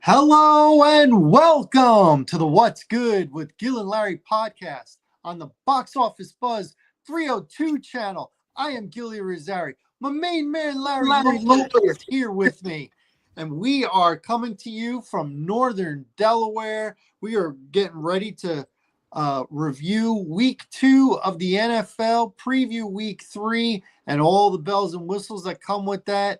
Hello and welcome to the What's Good with Gil and Larry podcast on the Box Office Buzz 302 channel. I am Gilly Rosari. My main man Larry Lopez is here with me, and we are coming to you from Northern Delaware. We are getting ready to review week 2 of the NFL, preview week 3, and all the bells and whistles that come with that.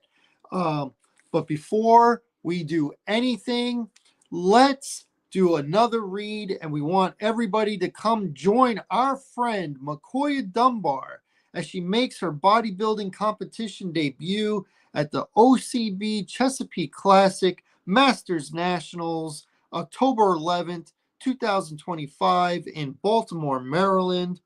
But before we do anything, let's do another read, and we want everybody to come join our friend McCoya Dunbar as she makes her bodybuilding competition debut at the OCB Chesapeake Classic Masters Nationals, October 11th, 2025 in Baltimore, Maryland,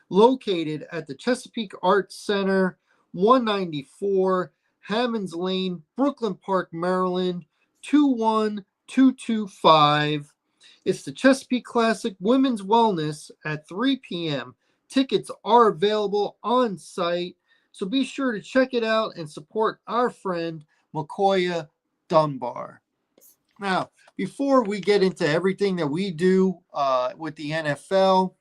located at the Chesapeake Arts Center, 194 Hammonds Lane, Brooklyn Park, Maryland, 21225. It's the Chesapeake Classic Women's Wellness at 3 p.m. Tickets are available on site, so be sure to check it out and support our friend McCoya Dunbar. Now, before we get into everything that we do with the NFL,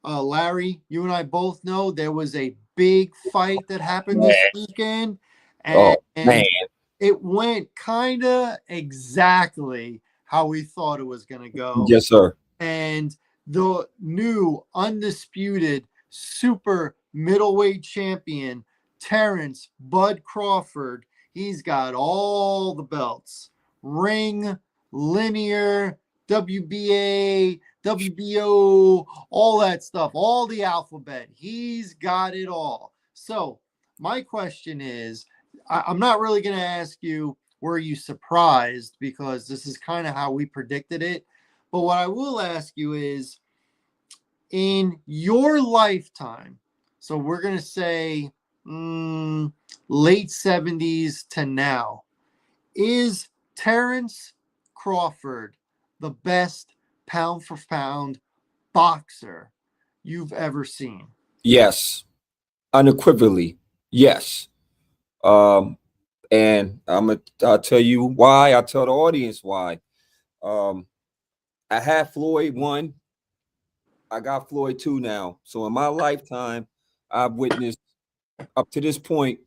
Larry, you and I both know there was a big fight that happened this weekend, and Man. it went kind of exactly how we thought it was going to go. Yes, sir. And the new undisputed super middleweight champion, Terrence Bud Crawford, he's got all the belts: ring, linear, WBA, WBO, all that stuff, all the alphabet. He's got it all. So my question is, I'm not really going to ask you, were you surprised? Because this is kind of how we predicted it. But what I will ask you is, in your lifetime, so we're going to say late 70s to now, is Terrence Crawford the best pound for pound boxer you've ever seen? Yes. Unequivocally. Yes. And I'll tell you why. I'll tell the audience why. I had Floyd 1. I got Floyd 2 now. So in my lifetime, I've witnessed up to this point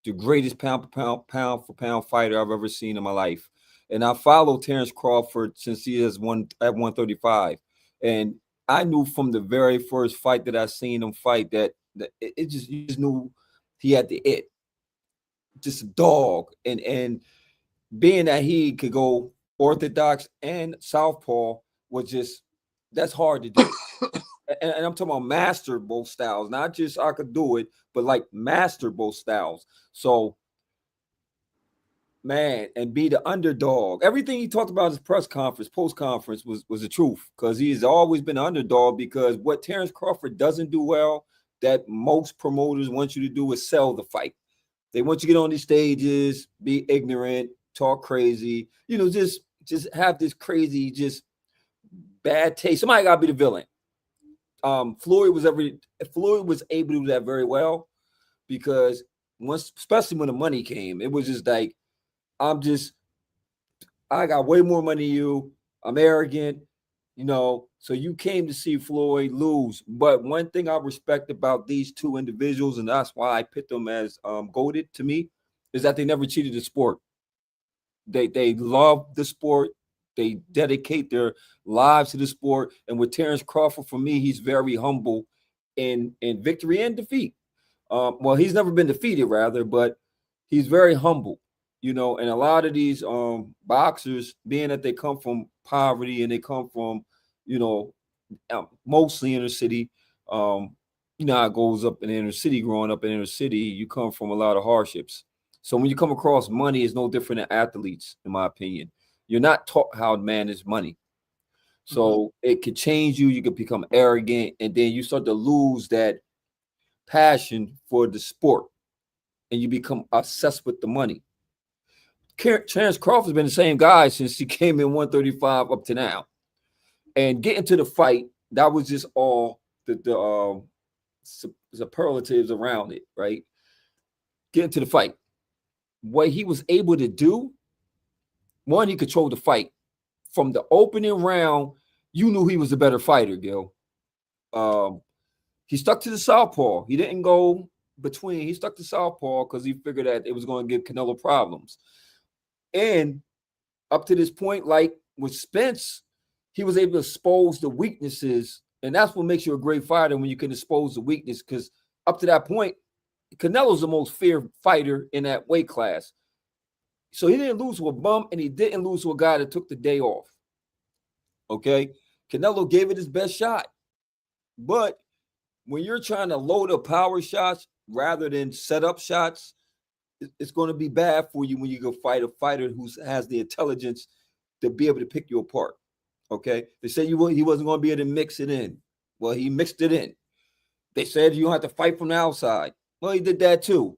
the greatest pound for pound fighter I've ever seen in my life. And I followed Terrence Crawford since he is one at 135. And I knew from the very first fight that I seen him fight that it just, you just knew he had the it. Just a dog. And being that he could go orthodox and southpaw was just, that's hard to do. And I'm talking about master both styles, not just I could do it, but like master both styles. So, man, and be the underdog. Everything he talked about his press conference, post conference was the truth, because he has always been an underdog. Because what Terrence Crawford doesn't do well, that most promoters want you to do, is sell the fight. They want you to get on these stages, be ignorant, talk crazy, just have this crazy, just bad taste. Somebody got to be the villain. Floyd was able to do that very well, because especially when the money came, it was just like, I got way more money than you. I'm arrogant, So you came to see Floyd lose. But one thing I respect about these two individuals, and that's why I picked them as goated to me, is that they never cheated the sport. They love the sport. They dedicate their lives to the sport. And with Terrence Crawford, for me, he's very humble in victory and defeat. Well, he's never been defeated, rather, but he's very humble, and a lot of these boxers, being that they come from poverty and they come from, mostly inner city, how it goes up in the inner city. Growing up in inner city, you come from a lot of hardships. So when you come across money, it's no different than athletes, in my opinion. You're not taught how to manage money. So it could change you. You could become arrogant, and then you start to lose that passion for the sport, and you become obsessed with the money. Terrence Crawford's been the same guy since he came in 135 up to now. And getting to the fight, that was just all the superlatives around it, right? Getting to the fight. What he was able to do One, he controlled the fight. From the opening round, you knew he was a better fighter, Gil. He stuck to the southpaw. He didn't go between. He stuck to southpaw because he figured that it was going to give Canelo problems. And up to this point, like with Spence, he was able to expose the weaknesses. And that's what makes you a great fighter, when you can expose the weakness. Because up to that point, Canelo's the most feared fighter in that weight class. So he didn't lose to a bum, and he didn't lose to a guy that took the day off. Okay? Canelo gave it his best shot. But when you're trying to load up power shots rather than set up shots, it's going to be bad for you when you go fight a fighter who has the intelligence to be able to pick you apart. Okay? They said he wasn't going to be able to mix it in. Well, he mixed it in. They said you don't have to fight from the outside. Well, he did that too.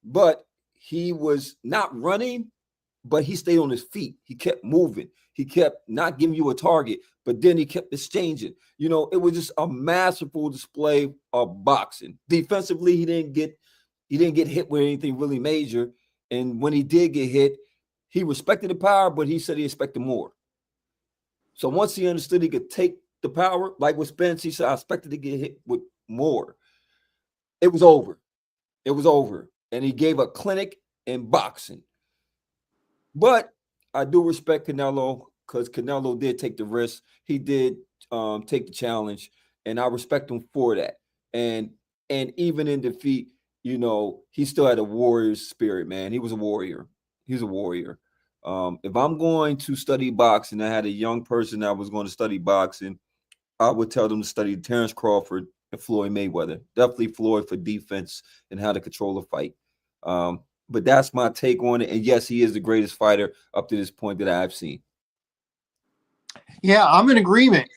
But he was not running, but he stayed on his feet. He kept moving. He kept not giving you a target, but then he kept exchanging. You know, it was just a masterful display of boxing. Defensively, he didn't get hit with anything really major. And when he did get hit, he respected the power, but he said he expected more. So once he understood he could take the power, like with Spence, he said, I expected to get hit with more. It was over. It was over. And he gave a clinic in boxing. But I do respect Canelo, because Canelo did take the risk. He did take the challenge, and I respect him for that. And even in defeat, you know, he still had a warrior's spirit, man. He was a warrior. He's a warrior. If I'm going to study boxing, I had a young person that was going to study boxing, I would tell them to study Terrence Crawford and Floyd Mayweather. Definitely Floyd for defense and how to control a fight. But that's my take on it. And yes, he is the greatest fighter up to this point that I've seen. Yeah, I'm in agreement.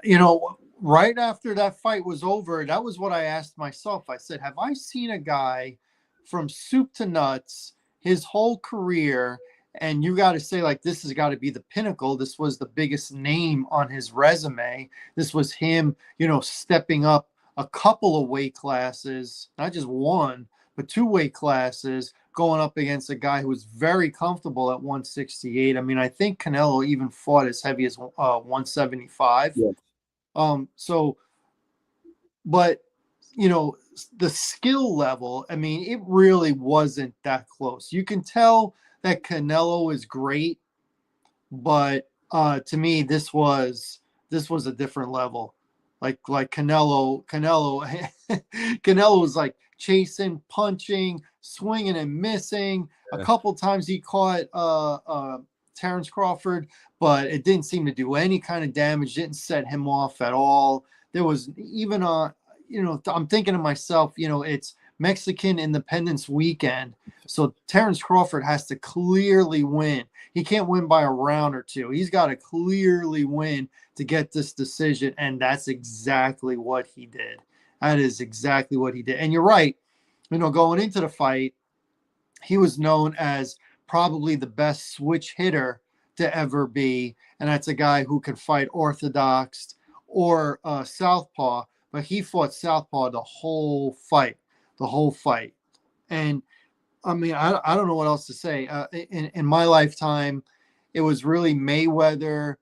You know, right after that fight was over, that was what I asked myself. I said, have I seen a guy from soup to nuts his whole career? And you got to say, like, this has got to be the pinnacle. This was the biggest name on his resume. This was him, you know, stepping up a couple of weight classes, not just one, but 2 weight classes, going up against a guy who was very comfortable at 168. I mean, I think Canelo even fought as heavy as 175. Yeah. So, but, you know, the skill level, I mean, it really wasn't that close. You can tell that Canelo is great, but to me, this was a different level. Like Canelo Canelo was like chasing, punching, swinging and missing. Yeah. A couple times he caught Terrence Crawford, but it didn't seem to do any kind of damage. Didn't set him off at all. There was even you know, I'm thinking to myself, you know, it's Mexican Independence Weekend, so Terrence Crawford has to clearly win. He can't win by a round or two. He's got to clearly win to get this decision, and that's exactly what he did. That is exactly what he did. And you're right. You know, going into the fight, he was known as probably the best switch hitter to ever be, and that's a guy who can fight orthodox or southpaw, but he fought southpaw the whole fight. And I mean, I don't know what else to say. In my lifetime, it was really Mayweather,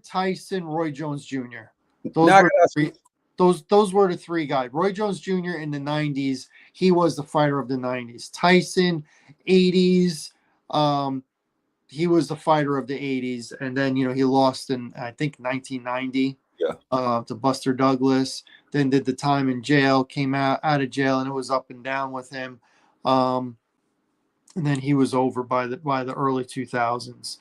Tyson, Roy Jones Jr. Those were the 3 guys. Roy Jones Jr. in the 90s, he was the fighter of the 90s. Tyson, 80s, he was the fighter of the 80s, and then, you know, he lost in, I think, 1990. To Buster Douglas, then did the time in jail, came out of jail, and it was up and down with him. And then he was over by the early 2000s.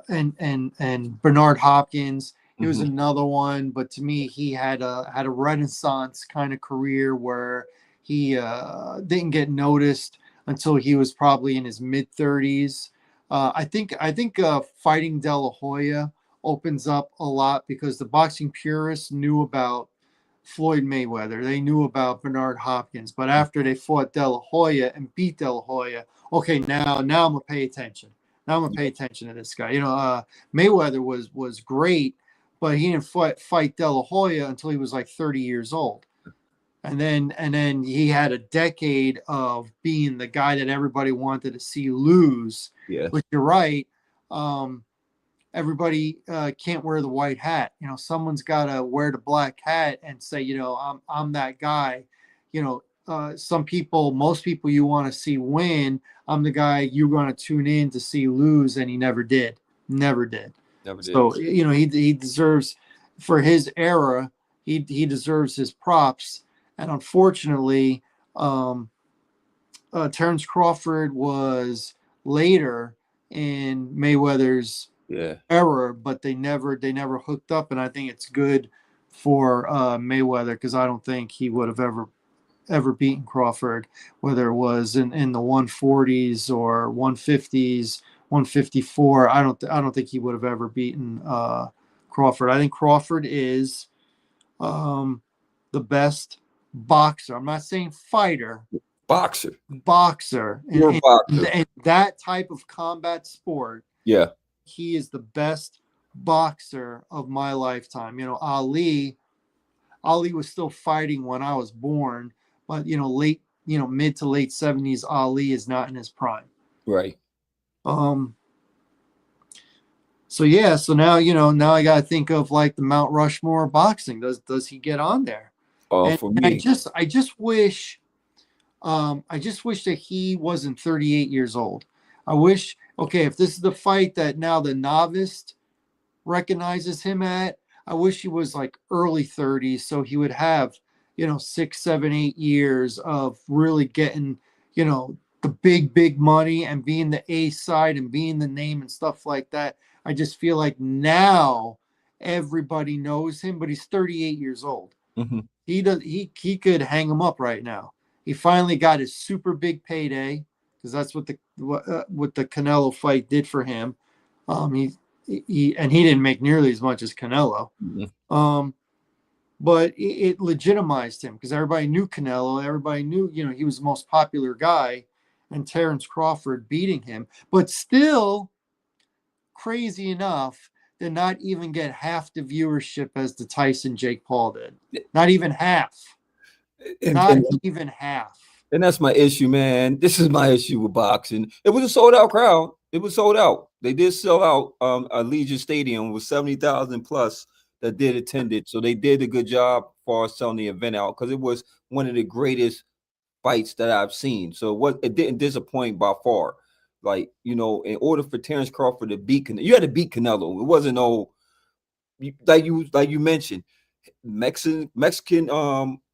And Bernard Hopkins, he was another one, but to me, he had a renaissance kind of career where he didn't get noticed until he was probably in his mid 30s. I think fighting De La Hoya opens up a lot, because the boxing purists knew about Floyd Mayweather. They knew about Bernard Hopkins, but after they fought De La Hoya and beat De La Hoya, okay, now I'm gonna pay attention. Now I'm gonna pay attention to this guy. You know, Mayweather was great, but he didn't fight De La Hoya until he was like 30 years old. And then he had a decade of being the guy that everybody wanted to see lose. Yeah. But you're right. Everybody can't wear the white hat. Someone's got to wear the black hat and say, I'm that guy. Most people you want to see win. I'm the guy you're going to tune in to see lose, and he never did. Never did. Never did. So he deserves, for his era, he deserves his props. And unfortunately, Terrence Crawford was later in Mayweather's era, but they never hooked up. And I think it's good for Mayweather, because I don't think he would have ever beaten Crawford, whether it was in the 140s or 150s, 154. I don't think he would have ever beaten Crawford. I think Crawford is the best boxer. I'm not saying fighter. Boxer. And that type of combat sport. Yeah. He is the best boxer of my lifetime. Ali was still fighting when I was born, but mid to late 70s, Ali is not in his prime. Right. So now I got to think of like the Mount Rushmore of boxing. Does he get on there? For me, I just wish that he wasn't 38 years old. I wish, if this is the fight that now the novice recognizes him at, I wish he was like early 30s, so he would have 6, 7, 8 years of really getting the big money and being the A side and being the name and stuff like that. I just feel like now everybody knows him, but he's 38 years old. Mm-hmm. He could hang him up right now. He finally got his super big payday, because that's what the Canelo fight did for him. He didn't make nearly as much as Canelo. Mm-hmm. But it legitimized him, because everybody knew Canelo. Everybody knew, he was the most popular guy, and Terrence Crawford beating him. But still, crazy enough, did not even get half the viewership as the Tyson Jake Paul did. Not even half. Even half. And that's my issue, man. This is my issue with boxing. It was a sold out crowd. It was sold out. They did sell out Allegiant Stadium with 70,000 plus that did attend it. So they did a good job for selling the event out, because it was one of the greatest fights that I've seen. So it didn't disappoint by far. Like, in order for Terrence Crawford to beat Canelo, you had to beat Canelo. It wasn't like you mentioned, Mexican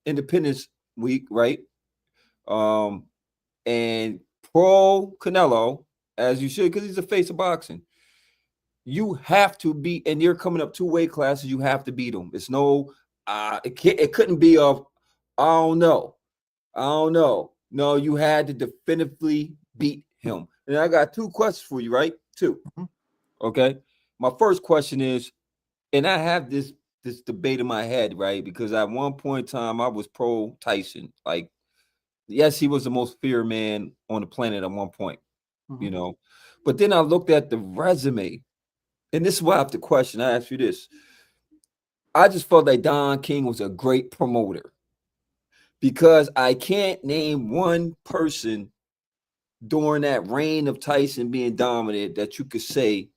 Independence Week, right? And pro Canelo, as you should, because he's the face of boxing. You have to beat, and you're coming up 2 weight classes. You have to beat him. It's no, it couldn't be of, I don't know. No, you had to definitively beat him. And I got 2 questions for you, right? 2. Mm-hmm. Okay. My first question is, and I have this debate in my head, right? Because at one point in time, I was pro Tyson. Like, yes, he was the most feared man on the planet at one point, Mm-hmm. But then I looked at the resume, and this is why I have to question. I ask you this. I just felt like Don King was a great promoter, because I can't name one person during that reign of Tyson being dominant that you could say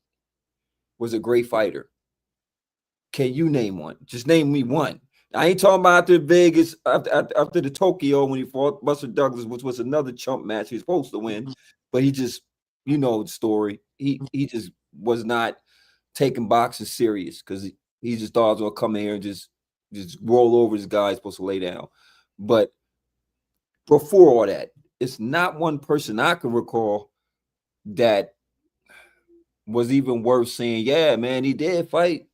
was a great fighter. Can you name one? Just name me one. I ain't talking about after Vegas, after the Tokyo when he fought Buster Douglas, which was another chump match he was supposed to win, but he just, the story. He just was not taking boxing serious, because he just thought I was gonna come in here and just roll over this guy he's supposed to lay down. But before all that, it's not one person I can recall that was even worth saying, yeah, man, he did fight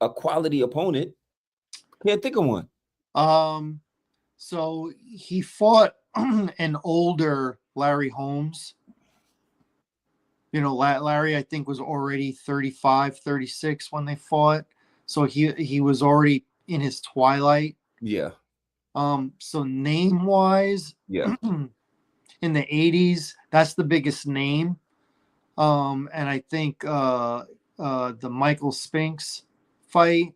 a quality opponent. Can't think of one. So he fought an older Larry Holmes. Larry, I think, was already 35, 36 when they fought. So he was already in his twilight. Yeah. So name-wise, yeah, in the 80s, that's the biggest name. And I think the Michael Spinks fight,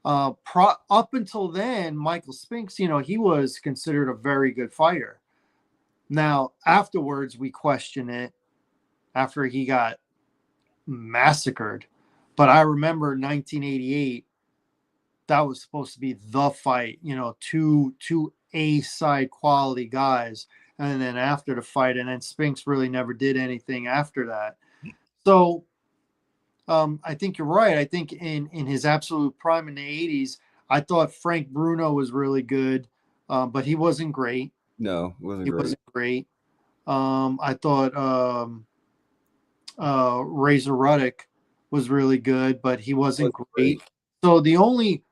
Up until then, Michael Spinks, he was considered a very good fighter. Now, afterwards, we question it after he got massacred. But I remember 1988, that was supposed to be the fight, two A-side quality guys. And then after the fight, and then Spinks really never did anything after that. So I think you're right. I think in his absolute prime in the 80s, I thought Frank Bruno was really good, but he wasn't great. No, wasn't He great. wasn't great. I thought Razor Ruddock was really good, but he wasn't great. So the only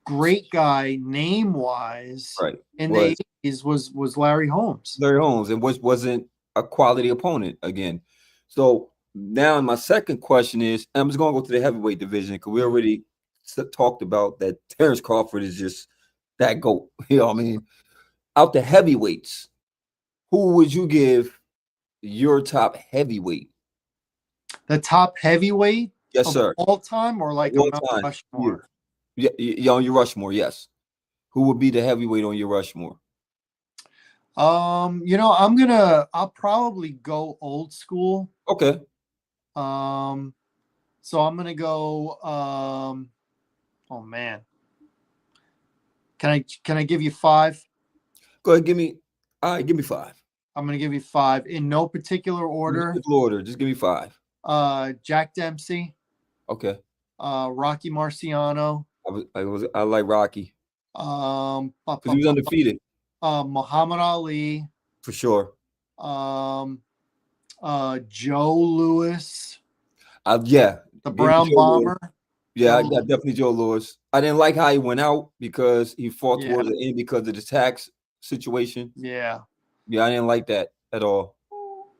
great guy name-wise in the 80s was Larry Holmes. Larry Holmes, and wasn't a quality opponent again. So now my second question is, I'm just going to go to the heavyweight division because we already talked about that Terrence Crawford is just that GOAT. You know what I mean? Out the heavyweights, who would you give your top heavyweight? The top heavyweight? Yes, sir. All time or like all a Mount time. Rushmore? Yeah, on your Rushmore, yes. Who would be the heavyweight on your Rushmore? I'll probably go old school. Okay. So I'm gonna go oh man. Can I give you 5? Go ahead, give me 5. I'm gonna give you 5 in no particular order. Just give me 5. Jack Dempsey. Okay. Rocky Marciano. I like Rocky. Because he was undefeated. Muhammad Ali. For sure. Joe Louis. Yeah. The Brown Bomber. Louis. Yeah, I got definitely Joe Louis. I didn't like how he went out because he fought towards the end because of the tax situation. Yeah. Yeah, I didn't like that at all.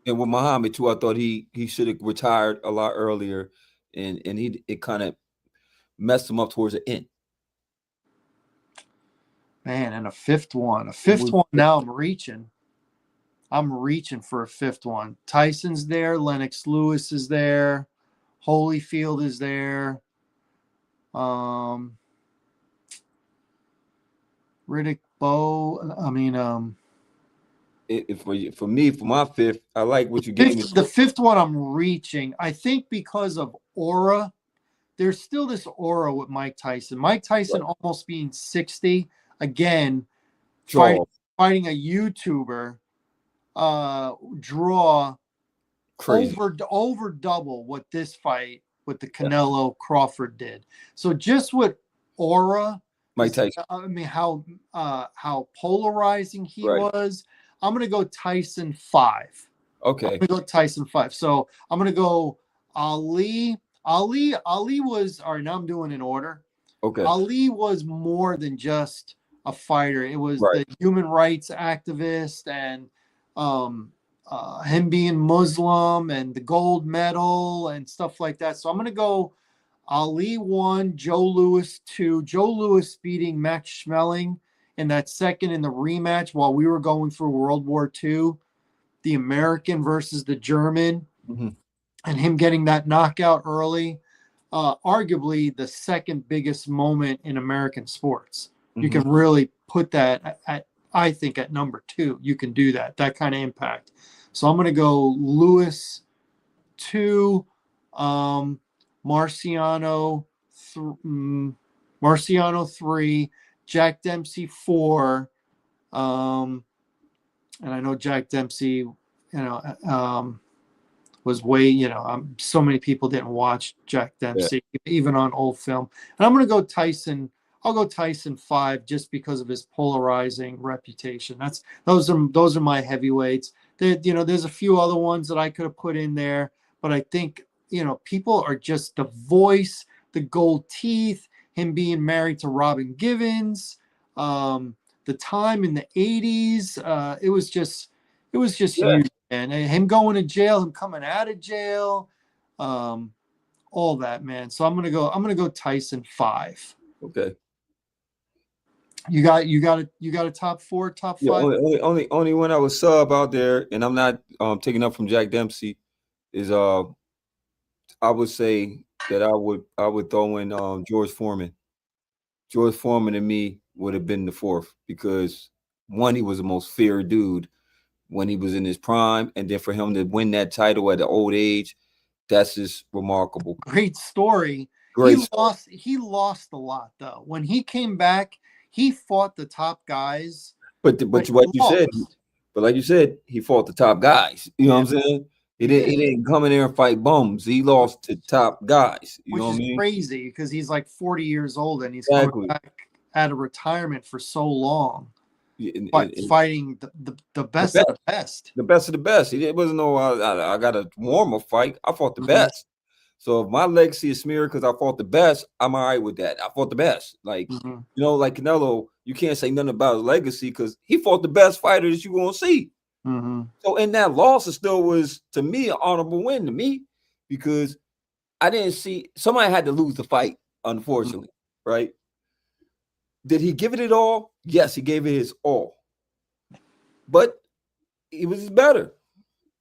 And with Muhammad too, I thought he should have retired a lot earlier, and it kind of messed him up towards the end. Man, and a fifth one. Now I'm reaching for a fifth one. Tyson's there. Lennox Lewis is there. Holyfield is there. Riddick Bowe. For me, for my fifth, I like what you gave me. The fifth one I'm reaching. I think because of aura, there's still this aura with Mike Tyson. Mike Tyson almost being 60 again, fighting a YouTuber, draw crazy over double what this fight with the Canelo Crawford did. So just with aura, Mike Tyson. How polarizing he was. I'm gonna go Tyson 5. Okay. I'm gonna go Tyson 5. So I'm gonna go Ali. Ali was all right. Now I'm doing in order. Okay. Ali was more than just a fighter. It was the human rights activist and him being Muslim and the gold medal and stuff like that. So I'm gonna go Ali 1, Joe Louis 2. Joe Louis beating Max Schmeling in that second in the rematch while we were going through World War II, the American versus the German, and him getting that knockout early. Arguably the second biggest moment in American sports. You can really put that I think at number 2. You can do that kind of impact. So I'm going to go Lewis 2, Marciano 3, Jack Dempsey 4, and I know Jack Dempsey, was way, so many people didn't watch Jack Dempsey even on old film. And I'm going to go Tyson. I'll go Tyson 5 just because of his polarizing reputation. Those are my heavyweights. There's a few other ones that I could have put in there, but I think people are just the voice, the gold teeth, him being married to Robin Givens, the time in the 80s. It was just huge, man. And him going to jail, him coming out of jail, all that, man. So I'm gonna go Tyson 5. Okay. You got a top 4, top 5? Only one I was sub out there, and I'm not taking up from Jack Dempsey, is I would say that I would throw in George Foreman. George Foreman and me would have been the fourth because one, he was the most feared dude when he was in his prime, and then for him to win that title at the old age, that's just remarkable. Great story. Great story. He lost a lot though. When he came back, he fought the top guys. But But what he you said, lost. but like you said, he fought the top guys. You know Yeah, what I'm saying? he did. He didn't come in there and fight bums. He lost to top guys. You Which know what is I mean? crazy because he's like 40 years old and he's coming Exactly. back out of retirement for so long. Yeah, But fighting the best of the best. The best of the best. It wasn't no I got a warmer fight. I fought the Mhm. best. So if my legacy is smeared because I fought the best, I'm all right with that. I fought the best. Like, Mhm. you know, like Canelo, you can't say nothing about his legacy because he fought the best fighter that you're going to see. Mhm. So in that loss, it still was, to me, an honorable win to me because I didn't see, somebody had to lose the fight, unfortunately, right? Did he give it all? Yes, he gave it his all. But he was better.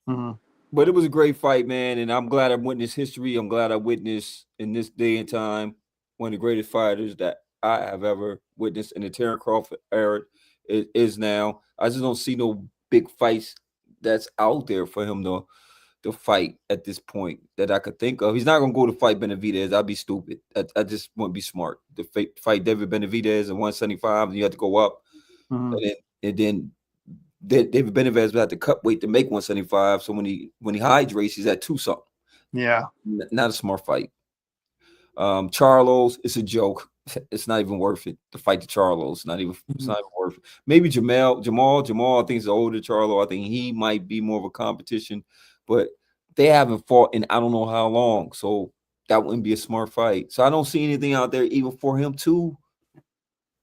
Mhm. But it was a great fight, man, and I'm glad I witnessed history. I'm glad I witnessed in this day and time one of the greatest fighters that I have ever witnessed in the Terence Crawford era is now. I just don't see no big fights that's out there for him to fight at this point that I could think of. He's not gonna go to fight Benavidez. I'd be stupid. I just want to be smart. To fight David Benavidez at 175, and you have to go up, Mhm. and then David Benavidez would have to cut weight to make 175. So when he hydrates, he's at 2 something. Yeah. Not a smart fight. Charlos, it's a joke. It's not even worth it to fight the Charlos. It's not even worth it. Maybe Jamal, I think is older Charlo. I think he might be more of a competition, but they haven't fought in I don't know how long. So that wouldn't be a smart fight. So I don't see anything out there even for him to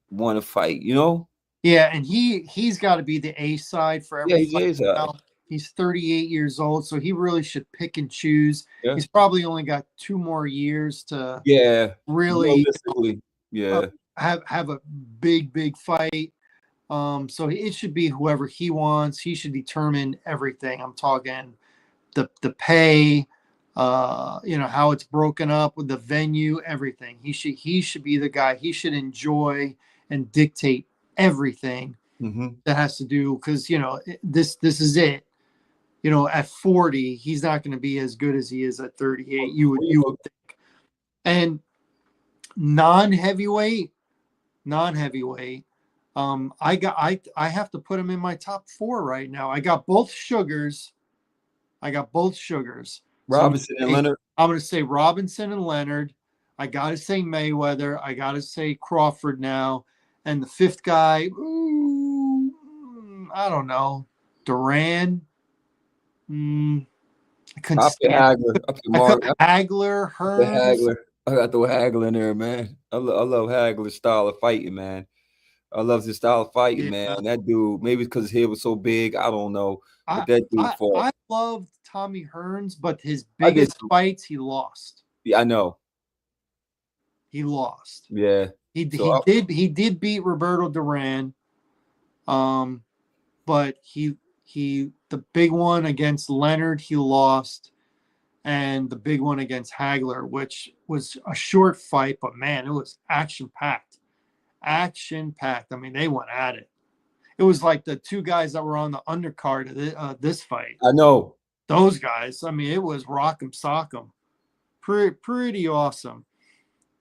want to fight, you know? Yeah, and he's got to be the A side for Yeah, every he's fight his now. He's 38 years old, so he really should pick and choose. Yeah. He's probably only got 2 more years to Yeah. really Realistically, yeah. have a big fight. So it should be whoever he wants. He should determine everything. I'm talking the pay, how it's broken up with the venue, everything. He should be the guy. He should enjoy and dictate everything that has to do because this is it. At 40, he's not going to be as good as he is at 38. You would think. And non-heavyweight. I have to put him in my top 4 right now. I got both sugars. So Robinson and Leonard. I'm going to say Robinson and Leonard. I got to say Mayweather. I got to say Crawford now. And the 5th guy, I don't know. Duran. I couldn't stand Hagler. Hagler, Hearns. I got the Hagler in there, man. I love Hagler's style of fighting, man. I love his style of fighting, man. That dude, maybe because his head was so big, I don't know. But that dude fought. I loved Tommy Hearns, but his biggest fights he lost. Yeah, I know. He lost. Yeah. He did beat Roberto Duran. But the big one against Leonard, he lost. And the big one against Hagler, which was a short fight, but man, it was action packed. I mean, they went at it. It was like the 2 guys that were on the undercard of this fight. I know. Those guys, I mean, it was rock 'em, sock 'em. Pretty awesome.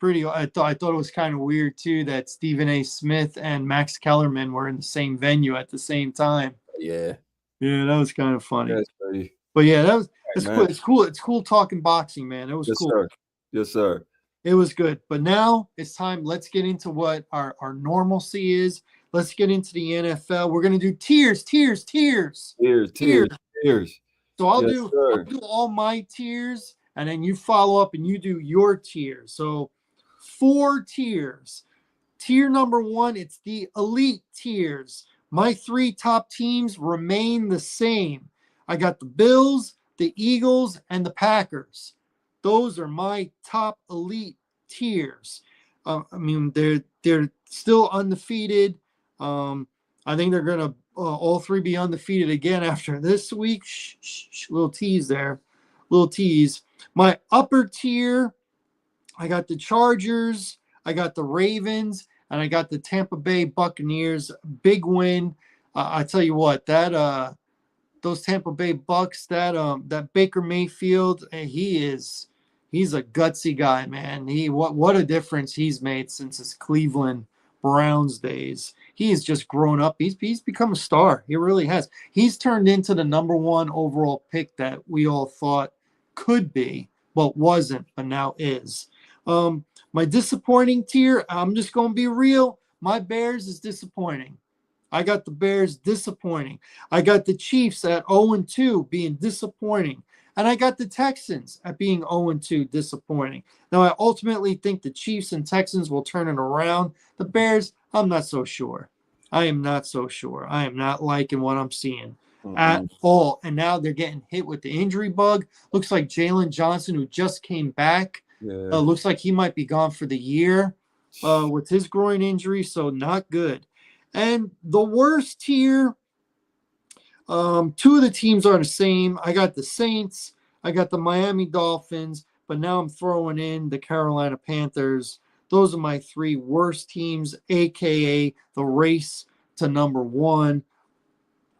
I thought it was kind of weird too that Stephen A. Smith and Max Kellerman were in the same venue at the same time. Yeah. Yeah, that was kind of funny. That's pretty. But yeah, it's cool. It's cool. It's cool talking boxing, man. It was cool. Sir. Yes, sir. It was good. But now it's time. Let's get into what our normalcy is. Let's get into the NFL. We're gonna do tiers. So I'll do all my tiers, and then you follow up and you do your tiers. So 4 tiers. Tier number 1, it's the elite tiers. My 3 top teams remain the same. I got the Bills, the Eagles, and the Packers. Those are my top elite tiers. I mean, they're still undefeated. I think they're gonna all 3 be undefeated again after this week. Little tease there, little tease. My upper tier, I got the Chargers, I got the Ravens, and I got the Tampa Bay Buccaneers. Big win. I tell you what, that those Tampa Bay Bucks, that Baker Mayfield, he's a gutsy guy, man. What a difference he's made since his Cleveland Browns days. He has just grown up. He's become a star. He really has. He's turned into the number one overall pick that we all thought could be, but wasn't, but now is. My disappointing tier, I'm just going to be real. My Bears is disappointing. I got the Bears disappointing. I got the Chiefs at 0-2 being disappointing. And I got the Texans at being 0-2 disappointing. Now, I ultimately think the Chiefs and Texans will turn it around. The Bears, I'm not so sure. I am not so sure. I am not liking what I'm seeing at all. And now they're getting hit with the injury bug. Looks like Jalen Johnson, who just came back, looks like he might be gone for the year with his groin injury. So not good. And the worst tier, two of the teams are the same. I got the Saints, I got the Miami Dolphins, but now I'm throwing in the Carolina Panthers. Those are my three worst teams, aka the race to number one.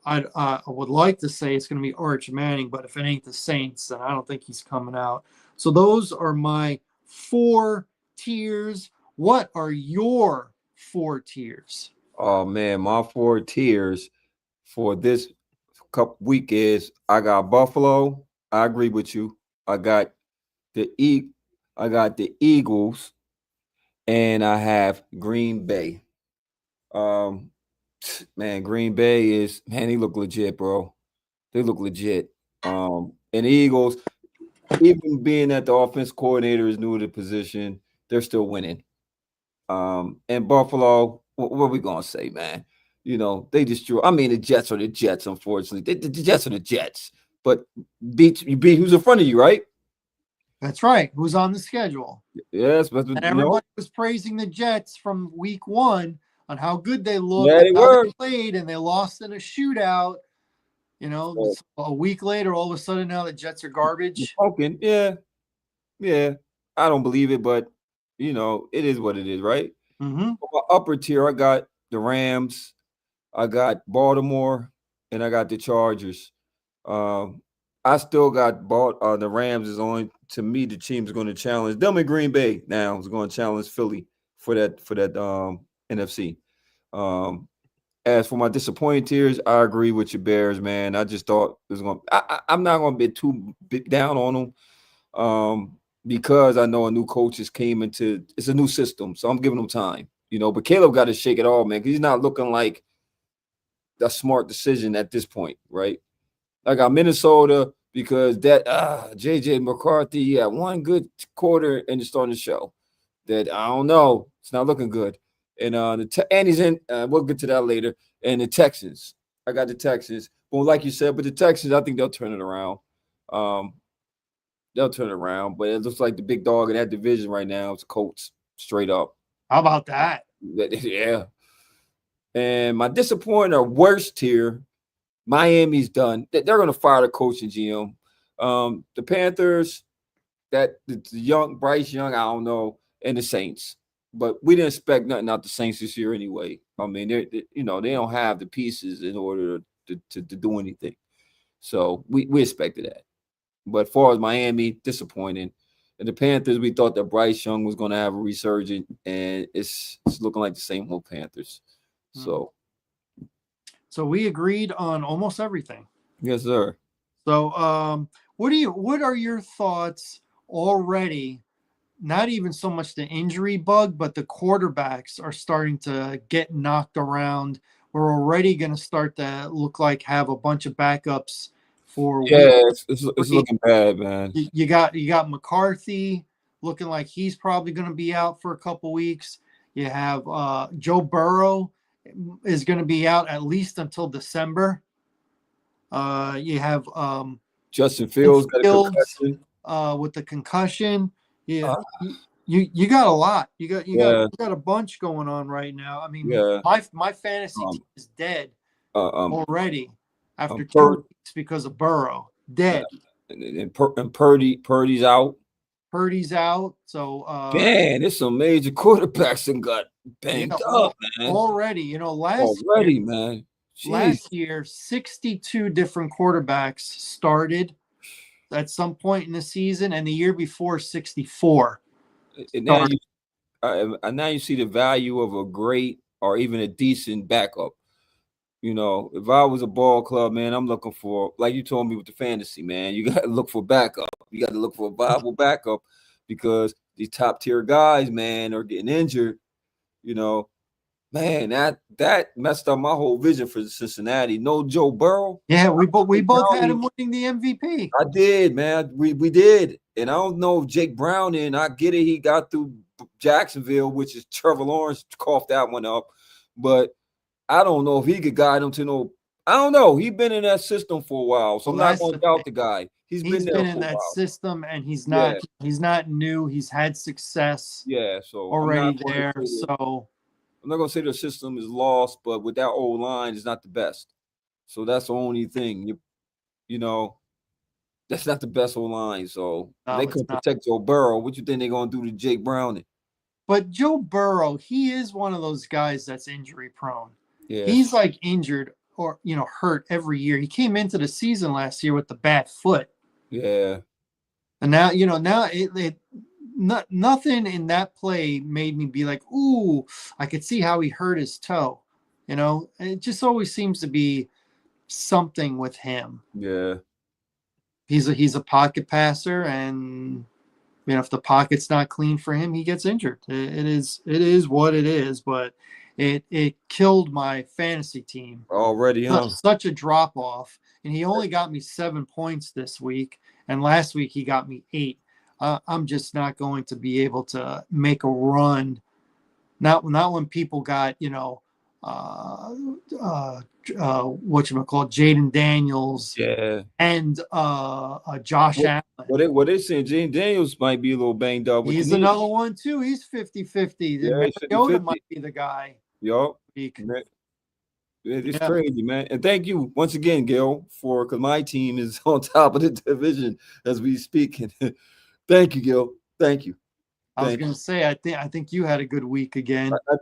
I would like to say it's going to be Arch Manning, but if it ain't the Saints, then I don't think he's coming out. So those are my 4 tiers. What are your 4 tiers? Oh man, my 4 tiers for this week is I got Buffalo. I agree with you. I got the Eagles, and I have Green Bay. Man, Green Bay they look legit, bro. They look legit. And the Eagles, even being that the offense coordinator is new to the position, they're still winning. And Buffalo, what are we gonna say, man? They destroy. I mean, the Jets are the Jets, unfortunately. The Jets are the Jets. But you beat who's in front of you, right? That's right. Who's on the schedule? Yes, but and everybody was praising the Jets from week 1 on how good they looked, yeah, they how were. they played, and they lost in a shootout. A week later, all of a sudden now the Jets are garbage. Okay, yeah. I don't believe it, but it is what it is, right? Mm-hmm. For my upper tier, I got the Rams, I got Baltimore, and I got the Chargers. I still got the Rams is on. To me, the team's going to challenge them in Green Bay. Now is going to challenge Philly for that NFC. As for my disappointing tiers, I agree with your Bears, man. I just thought it was going. I'm not going to be too big down on them, because I know a new coach has came into. It's a new system, so I'm giving them time. But Caleb got to shake it all, man, because he's not looking like a smart decision at this point, right? I got Minnesota because that JJ McCarthy had one good quarter and it's starting to show that I don't know. It's not looking good. And and he's in. We'll get to that later. And the Texans, I got the Texans. Well, like you said, but the Texans, I think they'll turn it around. They'll turn it around. But it looks like the big dog in that division right now is Colts, straight up. How about that? Yeah. And my disappointing or worst tier, Miami's done. They're going to fire the coach and GM. The Panthers, the young Bryce Young, I don't know, and the Saints. But we didn't expect nothing out the Saints this year anyway. I mean, they don't have the pieces in order to do anything. So we expected that. But as far as Miami, disappointing. And the Panthers, we thought that Bryce Young was going to have a resurgence, and it's looking like the same old Panthers. So we agreed on almost everything. Yes, sir. So what are your thoughts already? Not even so much the injury bug, but the quarterbacks are starting to get knocked around. We're already going to start to look like have a bunch of backups for it's looking bad, man. You got McCarthy looking like he's probably going to be out for a couple weeks. You have Joe Burrow is going to be out at least until December. You have Justin Fields got a concussion. With the concussion. Yeah, you got a lot. You got a bunch going on right now. I mean, my fantasy team is dead already after 2 weeks because of Burrow. Dead. And Purdy's out. Purdy's out. So Man, there's some major quarterbacks that got banged up, man. Already, Man. Jeez. Last year, 62 different quarterbacks started at some point in the season, and the year before, 64. And now you see the value of a great or even a decent backup. You know, if I was a ball club, man, I'm looking for, like you told me with the fantasy, man, you got to look for backup. You got to look for a viable backup because these top tier guys, man, are getting injured. You know, man, that messed up my whole vision for Cincinnati. No Joe Burrow. Yeah, we both had him winning the MVP. I did, man. We did. And I don't know if Jake Browning, I get it. He got through Jacksonville, which is Trevor Lawrence coughed that one up. But I don't know if he could guide him to no. I don't know. He's been in that system for a while, so I'm not going to doubt the guy. He's been there in that system, and he's not new. He's had success. Yeah, so already there. So I'm not going to say the system is lost, but with that old line, it's not the best. So that's the only thing. You know, that's not the best old line. So they couldn't protect Joe Burrow. What you think they're going to do to Jake Browning? But Joe Burrow, he is one of those guys that's injury prone. Yeah. He's like injured or, hurt every year. He came into the season last year with the bad foot. Yeah. And now, nothing in that play made me be like, ooh, I could see how he hurt his toe. It just always seems to be something with him. Yeah. He's a pocket passer, and if the pocket's not clean for him, he gets injured. It is what it is, but it killed my fantasy team already. Such a drop off, and he only got me 7 points this week, and last week he got me 8. I'm just not going to be able to make a run. Not when people got Jaden Daniels, and Josh Allen. What they saying, Jaden Daniels might be a little banged up. He's another one too. He's 50-50. Yeah, Mariota might be the guy. Yup. It's crazy, man. And thank you once again, Gil, because my team is on top of the division as we speak. Thank you, Gil. Thank you. I was going to say, I think you had a good week again. I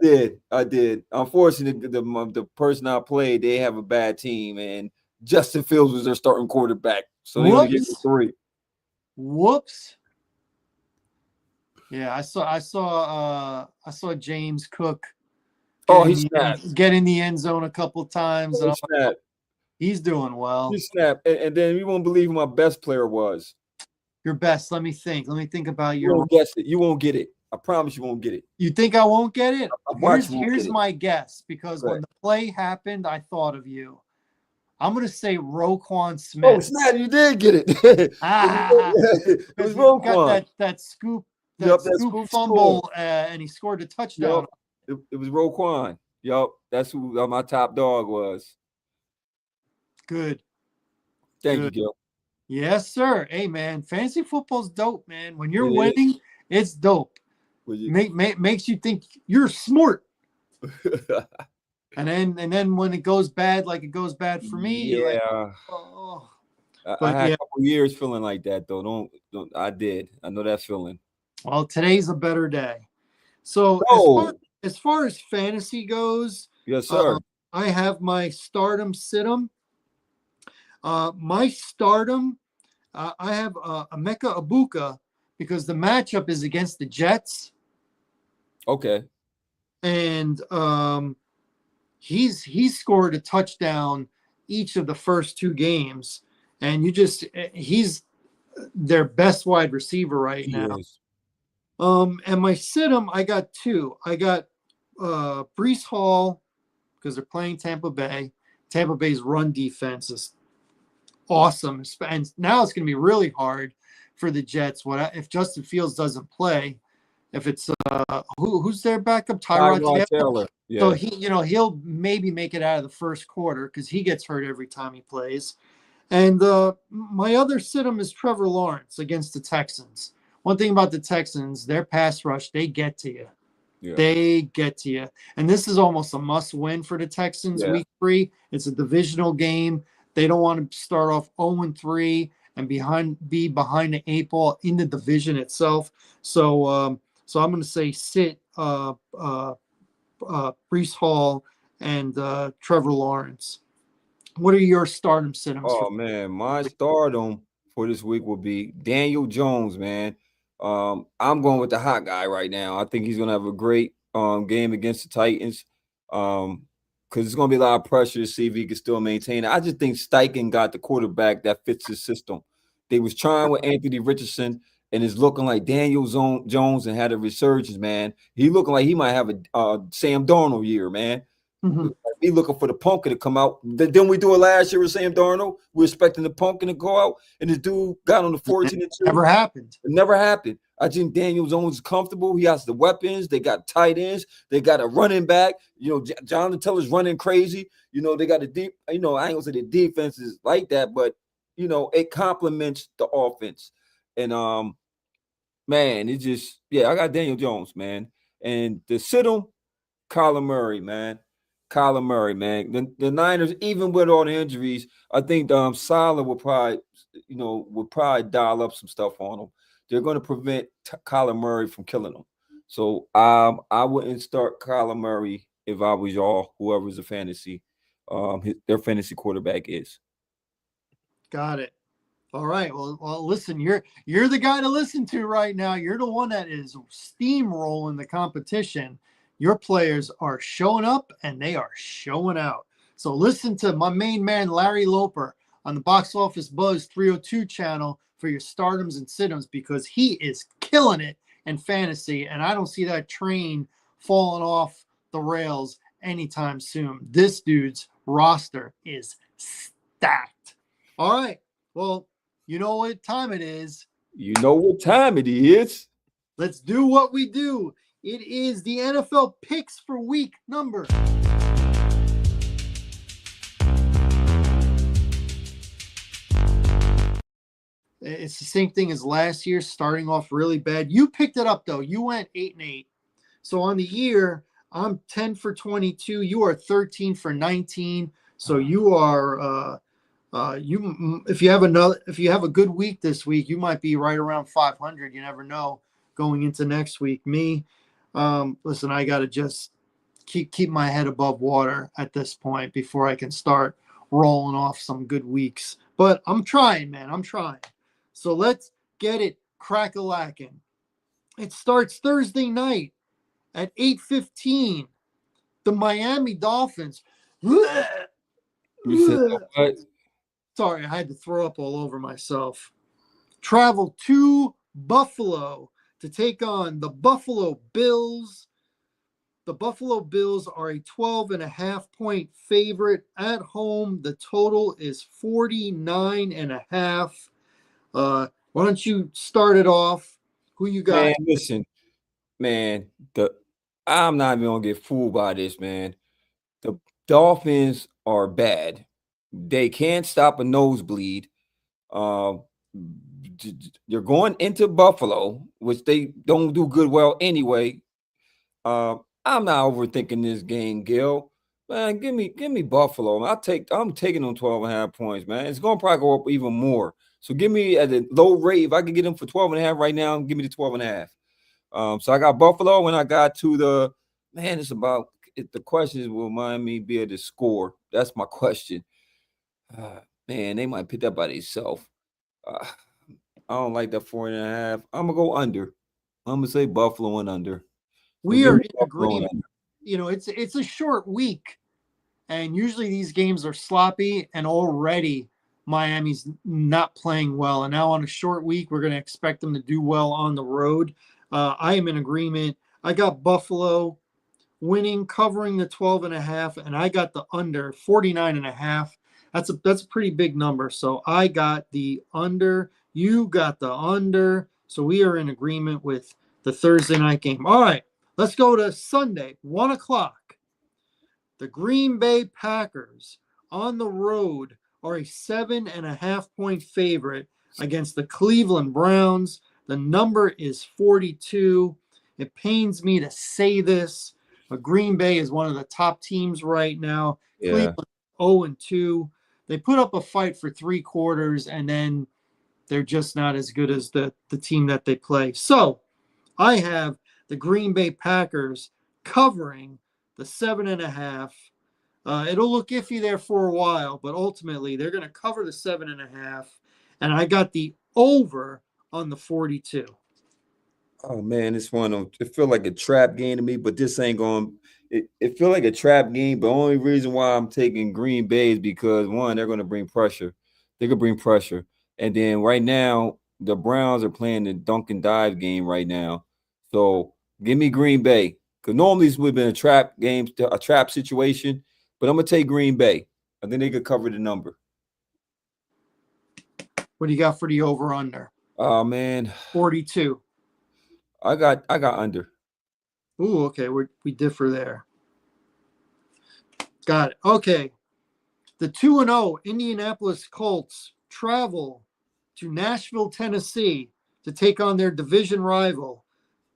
did. Unfortunately, the person I played, they have a bad team, and Justin Fields was their starting quarterback, so they only get 3. Whoops. Yeah, I saw James Cook. He snapped. Get in the end zone a couple times. He snapped. He's doing well. He snapped, and then you won't believe who my best player was. Your best. Let me think about your. You won't guess it. You won't get it. I promise you won't get it. You think I won't get it? Here's my guess, because when the play happened, I thought of you. I'm going to say Roquan Smith. Oh, snap, you did get it. It was Roquan. Got that scoop fumble, and he scored a touchdown. It was Roquan. Yup, that's who my top dog was. Good. Thank you, Gil. Yes, sir. Hey, man, fantasy football's dope, man. When you're winning, it's dope. Makes you think you're smart. and then when it goes bad, like it goes bad for me, you're like, oh. I had a couple years feeling like that, though. Don't. I did. I know that feeling. Well, today's a better day. So as far as fantasy goes, yes, sir. I have my stardom, situm. My stardom, I have Emeka Ibuka, because the matchup is against the Jets. Okay. And he's scored a touchdown each of the first 2 games, and he's their best wide receiver right now. And my situm, I got 2. I got Breece Hall, because they're playing Tampa Bay. Tampa Bay's run defense is awesome, and now it's going to be really hard for the Jets. If Justin Fields doesn't play? If it's who's their backup? Tyrod Taylor. Yeah. So he'll maybe make it out of the first quarter because he gets hurt every time he plays. And my other situm is Trevor Lawrence against the Texans. One thing about the Texans, their pass rush, they get to you. Yeah. They get to you. And this is almost a must-win for the Texans week 3. It's a divisional game. They don't want to start off 0-3 and be behind the 8 ball in the division itself. So I'm going to say sit Brees Hall and Trevor Lawrence. What are your stardom sit-ems for? Oh man, my stardom for this week will be Daniel Jones, man. I'm going with the hot guy right now. I think he's gonna have a great game against the Titans. Because it's gonna be a lot of pressure to see if he can still maintain it. I just think Steichen got the quarterback that fits his system. They was trying with Anthony Richardson, and it's looking like Daniel Jones and had a resurgence, man. He looking like he might have a Sam Darnold year, man. Mm-hmm. Be looking for the pumpkin to come out. Didn't we do it last year with Sam Darnold? We were expecting the pumpkin to go out, and this dude got on the 14 and 2. Never happened. It never happened. I think Daniel Jones is comfortable. He has the weapons. They got tight ends. They got a running back. Jonathan Taylor's running crazy. They got a deep. I ain't gonna say the defense is like that, but it complements the offense. And man, it just I got Daniel Jones, man, and the sit him, Kyler Murray, man. Kyler Murray, man. The Niners, even with all the injuries, I think Salah will probably dial up some stuff on them. They're going to prevent Kyler Murray from killing them. So I wouldn't start Kyler Murray if I was y'all, whoever's a fantasy, their fantasy quarterback is. Got it. All right. Well, listen, you're the guy to listen to right now. You're the one that is steamrolling the competition. Your players are showing up and they are showing out. So listen to my main man, Larry Loper, on the Box Office Buzz 302 channel for your stardoms and sit-ems, because he is killing it in fantasy, and I don't see that train falling off the rails anytime soon. This dude's roster is stacked. All right. Well, you know what time it is. You know what time it is. Let's do what we do. It is the NFL picks for week number. It's the same thing as last year, starting off really bad. You picked it up, though. You went 8-8. So on the year, I'm 10 for 22. You are 13 for 19. So you are if you have a good week this week, you might be right around 500. You never know going into next week. Me, listen, I got to just keep my head above water at this point before I can start rolling off some good weeks. But I'm trying, man. I'm trying. So let's get it crack-a-lacking. It starts Thursday night at 8:15. The Miami Dolphins. You said what? Sorry, I had to throw up all over myself. Travel to Buffalo to take on the Buffalo Bills. The Buffalo Bills are a 12.5-point favorite at home. The total is 49.5. Why don't you start it off? Who you got? Man, listen, man, I'm not even gonna get fooled by this, man. The Dolphins are bad. They can't stop a nosebleed. They're going into Buffalo, which they don't do good well anyway. I'm not overthinking this game, Gil. Man, give me Buffalo. I'm taking them 12.5 points, man. It's gonna probably go up even more. So give me at a low rate. If I can get them for 12.5 right now, give me the 12.5. So I got Buffalo, and I got to the man. It's about the question is, will Miami be able to score? That's my question. Man, they might pick that by themselves. I don't like that 4.5. I'm gonna go under. I'm gonna say Buffalo and under. So we are in agreement. It's a short week, and usually these games are sloppy, and already Miami's not playing well. And now on a short week, we're going to expect them to do well on the road. I am in agreement. I got Buffalo winning, covering the 12.5, and I got the under 49.5. That's a pretty big number. So I got the under. You got the under. So we are in agreement with the Thursday night game. All right, let's go to Sunday, 1 o'clock. The Green Bay Packers on the road are a 7.5-point favorite against the Cleveland Browns. The number is 42. It pains me to say this, but Green Bay is one of the top teams right now. Yeah. Cleveland 0-2. They put up a fight for 3 quarters, and then they're just not as good as the team that they play. So I have the Green Bay Packers covering the 7.5. It'll look iffy there for a while, but ultimately they're going to cover the 7.5. And I got the over on the 42. Oh man, this one it feel like a trap game to me, but this ain't going. It feel like a trap game, but the only reason why I'm taking Green Bay is because one, they're going to bring pressure. They could bring pressure, and then right now the Browns are playing the dunk and dive game right now. So give me Green Bay because normally this would have been a trap game, a trap situation, but I'm gonna take Green Bay. I think they could cover the number. What do you got for the over under? Oh man, 42. I got under. Ooh, okay, we differ there. Got it. Okay. The 2-0 Indianapolis Colts travel to Nashville, Tennessee to take on their division rival,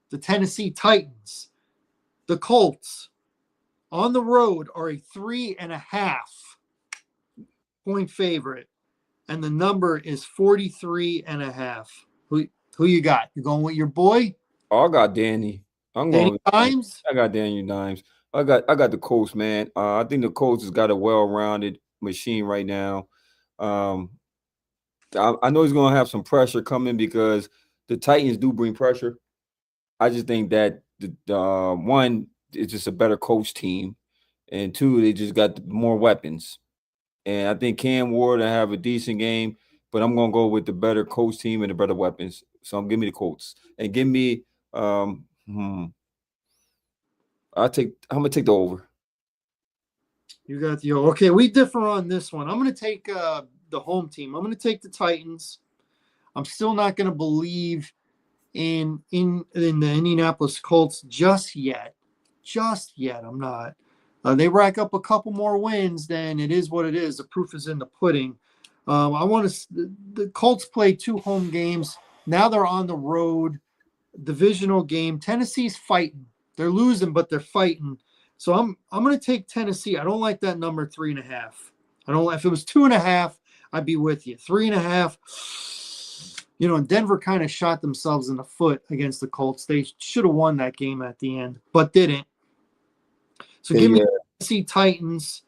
the Tennessee Titans. The Colts on the road are a 3.5 point favorite, and the number is 43.5. Who you got? You going with your boy? Oh, I got Danny. I'm Danny going. Dimes? I got Daniel Dimes. I got the Colts, man. I think the Colts has got a well-rounded machine right now. Um, I know he's going to have some pressure coming because the Titans do bring pressure. I just think that one, it's just a better coach team, and two, they just got more weapons. And I think Cam Ward will have a decent game, but I'm going to go with the better coach team and the better weapons. So give me the Colts and give me. I'm gonna take the over. You got the okay. We differ on this one. I'm going to take the home team. I'm going to take the Titans. I'm still not going to believe in the Indianapolis Colts just yet. Just yet, I'm not. They rack up a couple more wins, then it is what it is. The proof is in the pudding. I want to. The Colts play 2 home games. Now they're on the road, divisional game. Tennessee's fighting. They're losing, but they're fighting. So I'm going to take Tennessee. I don't like that number 3.5. I don't. If it was 2.5, I'd be with you. 3.5. Denver kind of shot themselves in the foot against the Colts. They should have won that game at the end, but didn't. So give me Tennessee Titans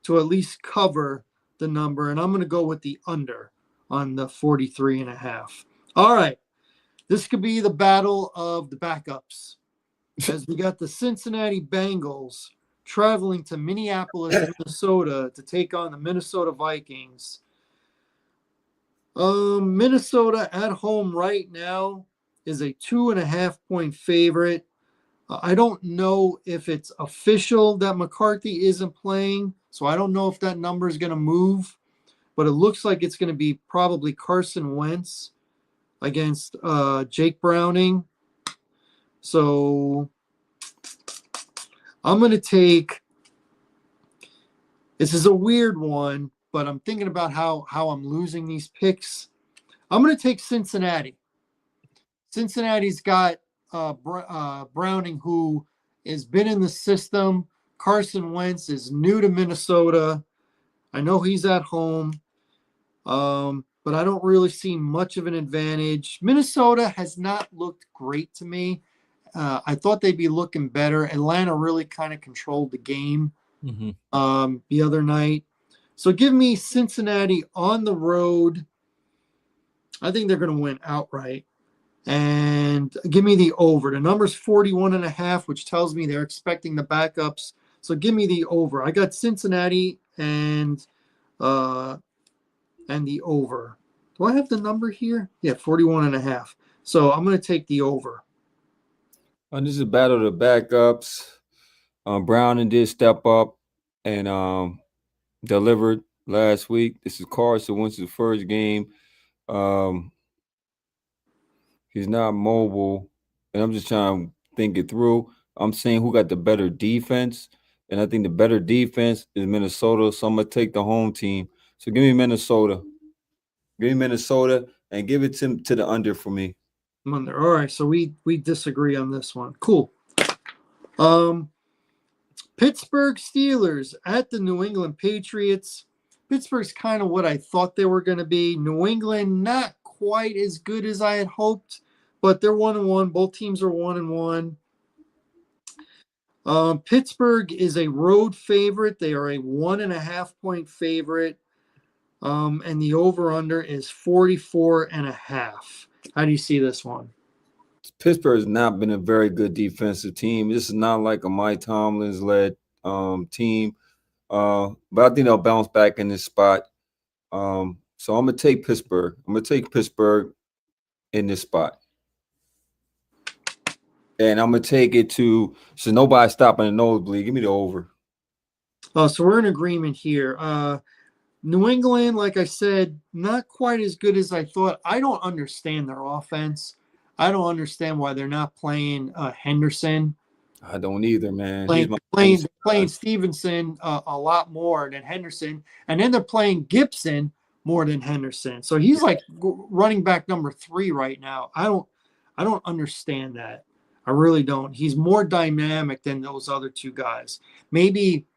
to at least cover the number, and I'm going to go with the under on the 43.5. All right. This could be the battle of the backups, as we got the Cincinnati Bengals traveling to Minneapolis, Minnesota to take on the Minnesota Vikings. Minnesota at home right now is a 2.5 point favorite. I don't know if it's official that McCarthy isn't playing, so I don't know if that number is going to move, but it looks like it's going to be probably Carson Wentz against Jake Browning. So I'm going to take – this is a weird one, but I'm thinking about how I'm losing these picks. I'm going to take Cincinnati. Cincinnati's got Browning, who has been in the system. Carson Wentz is new to Minnesota. I know he's at home, but I don't really see much of an advantage. Minnesota has not looked great to me. I thought they'd be looking better. Atlanta really kind of controlled the game the other night. So give me Cincinnati on the road. I think they're going to win outright. And give me the over. The number's 41.5, which tells me they're expecting the backups. So give me the over. I got Cincinnati and the over. Do I have the number here? Yeah, 41.5. So I'm going to take the over. And this is a battle of the backups. Browning did step up and delivered last week. This is Carson Wentz's first game. He's not mobile, and I'm just trying to think it through. I'm saying who got the better defense, and I think the better defense is Minnesota, so I'm going to take the home team. So give me Minnesota. Give me Minnesota, and give it to the under for me. Under. All right, so we disagree on this one. Cool. Pittsburgh Steelers at the New England Patriots. Pittsburgh's kind of what I thought they were going to be. New England, not quite as good as I had hoped, but they're 1-1. Both teams are 1-1. Pittsburgh is a road favorite. They are a 1.5-point favorite. And the over-under is 44.5. How do you see this one? Pittsburgh has not been a very good defensive team. This is not like a Mike Tomlin's led team. But I think they'll bounce back in this spot. So I'm gonna take Pittsburgh. I'm gonna take Pittsburgh in this spot. And I'm gonna take it to so nobody stopping the nosebleed. Give me the over. So we're in agreement here. New England, like I said, not quite as good as I thought. I don't understand their offense. I don't understand why they're not playing Henderson. I don't either, man. Playing Stevenson a lot more than Henderson, and then they're playing Gibson more than Henderson. So he's like running back number 3 right now. I don't understand that. I really don't. He's more dynamic than those other 2 guys. Maybe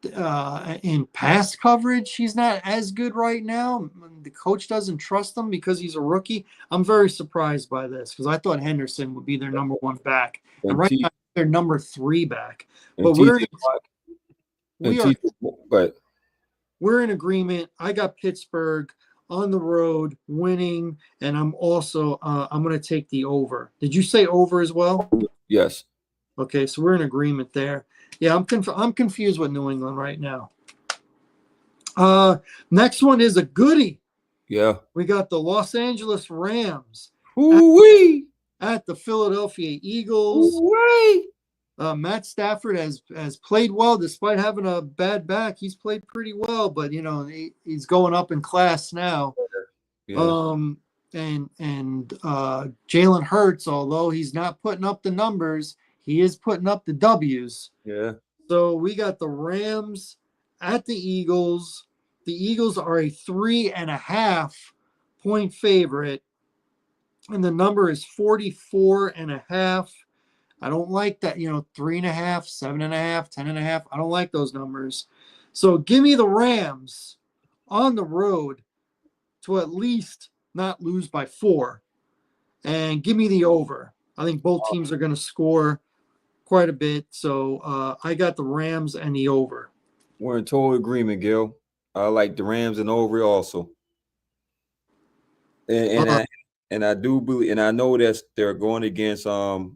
in pass coverage, he's not as good right now. The coach doesn't trust him because he's a rookie. I'm very surprised by this because I thought Henderson would be their number 1 back. And right now, they're number 3 back. But we're in agreement. I got Pittsburgh on the road winning, and I'm also I'm going to take the over. Did you say over as well? Yes. Okay, so we're in agreement there. Yeah, I'm confused with New England right now. Next one is a goodie. Yeah. We got the Los Angeles Rams at the Philadelphia Eagles. Matt Stafford has played well despite having a bad back. He's played pretty well, but he's going up in class now. Yeah. And Jalen Hurts, although he's not putting up the numbers, he is putting up the W's. Yeah. So we got the Rams at the Eagles. The Eagles are a 3.5-point favorite, and the number is 44.5. I don't like that, 3.5, 7.5, 10.5. I don't like those numbers. So give me the Rams on the road to at least not lose by 4, and give me the over. I think both teams are going to score quite a bit. So I got the Rams and the over. We're in total agreement, Gil. I like the Rams and over also. And I do believe, and I know that they're going against a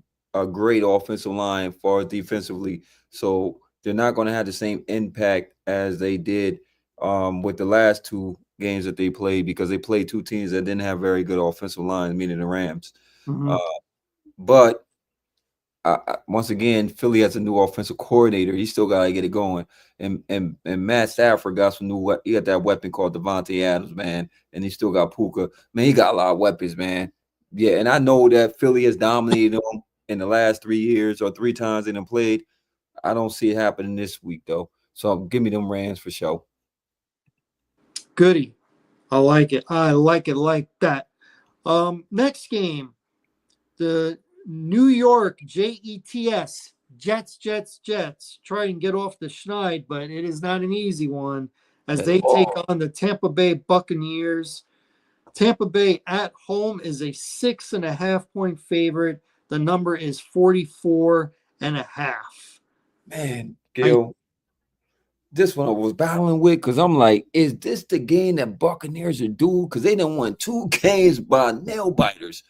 great offensive line for defensively. So they're not going to have the same impact as they did with the last 2 games that they played, because they played 2 teams that didn't have very good offensive lines, meaning the Rams. Mm-hmm. But once again, Philly has a new offensive coordinator. He still got to get it going. And Matt Stafford got some he got that weapon called Devontae Adams, man. And he still got Puka. Man, he got a lot of weapons, man. Yeah, and I know that Philly has dominated them in the last 3 years or 3 times they done played. I don't see it happening this week, though. So give me them Rams for sure. Goody. I like it. I like it like that. Next game, the New York Jets, try and get off the schneid, but it is not an easy one as they take on the Tampa Bay Buccaneers. Tampa Bay at home is a 6.5-point favorite. The number is 44.5. Man, Gil, this one I was battling with because I'm like, is this the game that Buccaneers are due? Because they done won 2 games by nail biters.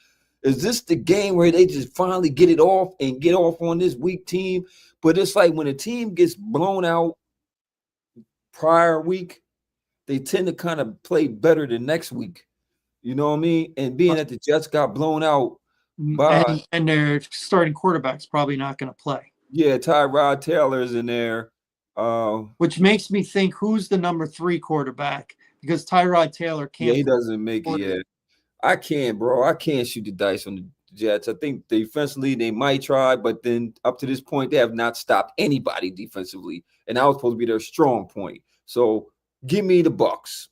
Is this the game where they just finally get it off and get off on this weak team? But it's like when a team gets blown out prior week, they tend to kind of play better the next week. You know what I mean? And being that the Jets got blown out and their starting quarterback's probably not going to play. Yeah, Tyrod Taylor's in there. Which makes me think, who's the number 3 quarterback? Because Tyrod Taylor can't. Yeah, he doesn't make it yet. I can't, bro. I can't shoot the dice on the Jets. I think defensively they might try, but then up to this point, they have not stopped anybody defensively. And that was supposed to be their strong point. So give me the Bucks.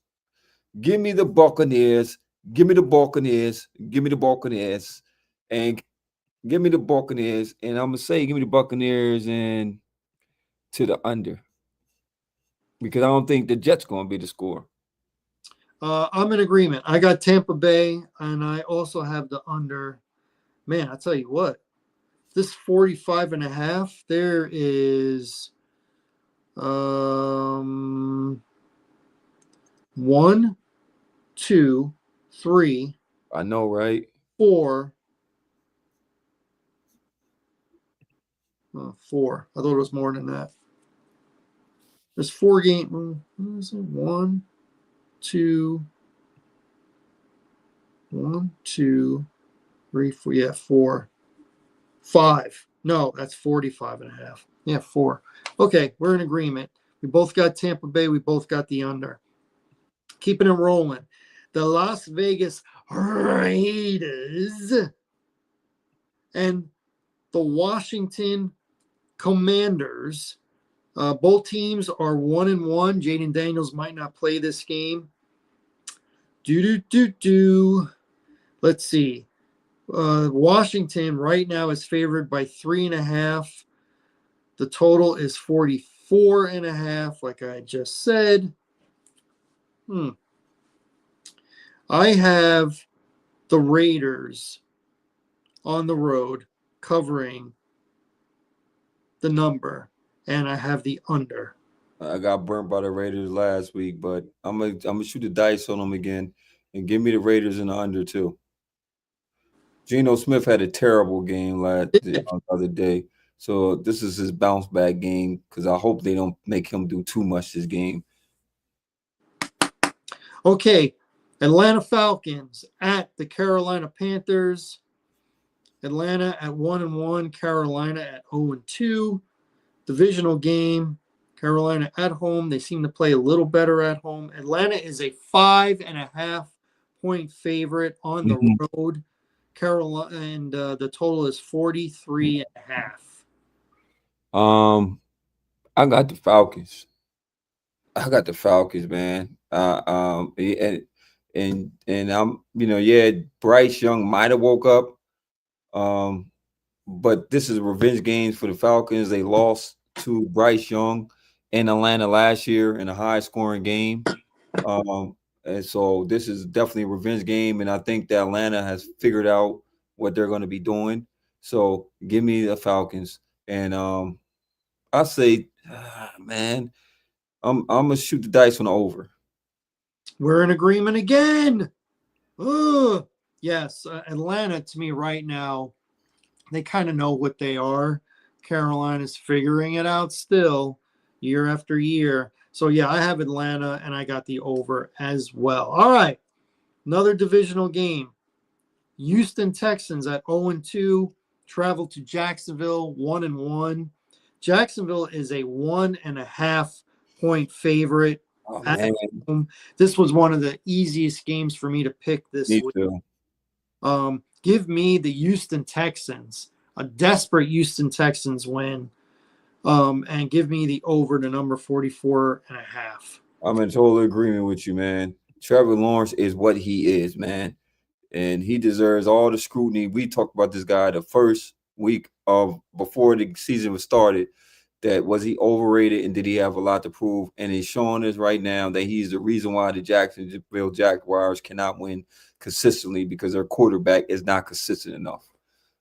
Give me the Buccaneers. Give me the Buccaneers. Give me the Buccaneers. And give me the Buccaneers. And I'm going to say give me the Buccaneers and to the under. Because I don't think the Jets going to be the score. I'm in agreement. I got Tampa Bay, and I also have the under. Man, I tell you what, this 45.5, there is 1, 2, 3, I know, right? 4. 4. I thought it was more than that. There's 4 games. What is it? 1, 2, 1, 2, 3, 4. Yeah, 4. 5. No, that's 45.5. Yeah, 4. Okay, we're in agreement. We both got Tampa Bay. We both got the under. Keeping it rolling. The Las Vegas Raiders and the Washington Commanders. Both teams are 1-1. Jaden Daniels might not play this game. Let's see. Washington right now is favored by 3.5. The total is 44.5, like I just said. I have the Raiders on the road covering the number, and I have the under. I got burnt by the Raiders last week, but I'm gonna shoot the dice on them again and give me the Raiders in the under too. Geno Smith had a terrible game the other day, so this is his bounce back game because I hope they don't make him do too much this game. Okay, Atlanta Falcons at the Carolina Panthers. Atlanta at 1-1, Carolina at 0-2. Divisional game. Carolina at home. They seem to play a little better at home. Atlanta is a 5.5-point favorite on the road. Carolina, and the total is 43.5. I got the Falcons. Man. And I'm, Bryce Young might have woke up. But this is revenge games for the Falcons. They lost to Bryce Young in Atlanta last year in a high-scoring game. And so this is definitely a revenge game, and I think that Atlanta has figured out what they're going to be doing. So give me the Falcons, and I say, man, I'm gonna shoot the dice on the over. We're in agreement again. Ugh. Yes, Atlanta to me right now, they kind of know what they are. Carolina's figuring it out still, year after year. So yeah, I have Atlanta, and I got the over as well. All right, another divisional game. Houston Texans at 0-2 travel to Jacksonville 1-1. Jacksonville is a 1.5-point favorite. Oh, at man. home. This was one of the easiest games for me to pick this Me week. too. Give me the Houston Texans, a desperate Houston Texans win, and give me the over to number 44.5. I'm in total agreement with you, man. Trevor Lawrence is what he is, man. And he deserves all the scrutiny. We talked about this guy the first week of before the season was started. That was he overrated and did he have a lot to prove? And he's showing us right now that he's the reason why the Jacksonville Jaguars cannot win consistently because their quarterback is not consistent enough.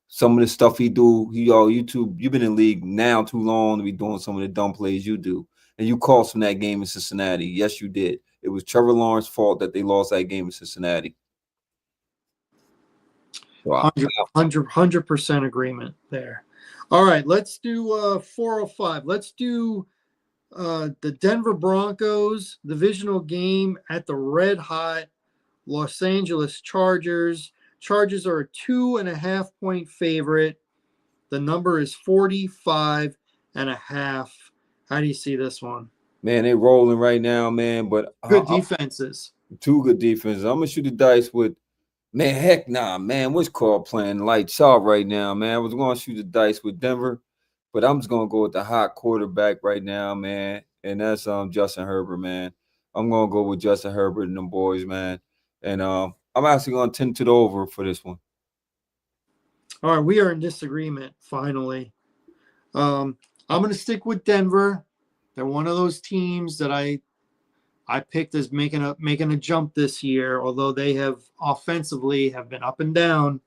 Some of the stuff he do, YouTube, you've been in the league now too long to be doing some of the dumb plays you do. And you cost from that game in Cincinnati. Yes, you did. It was Trevor Lawrence's fault that they lost that game in Cincinnati. 100% agreement there. All right, let's do 405. Let's do the Denver Broncos divisional game at the red hot Los Angeles Chargers. Chargers are a 2.5-point favorite. The number is 45.5. How do you see this one? Man, they rolling right now, man. But good defenses. Two good defenses. I'm gonna shoot the dice with. Man, heck nah, man. What's called playing lights out right now, man? I was going to shoot the dice with Denver, but I'm just going to go with the hot quarterback right now, man. And that's Justin Herbert, man. I'm going to go with Justin Herbert and them boys, man. And I'm actually going to tend to the over for this one. All right, we are in disagreement, finally. I'm going to stick with Denver. They're one of those teams that I I picked as making a jump this year, although they have offensively have been up and down.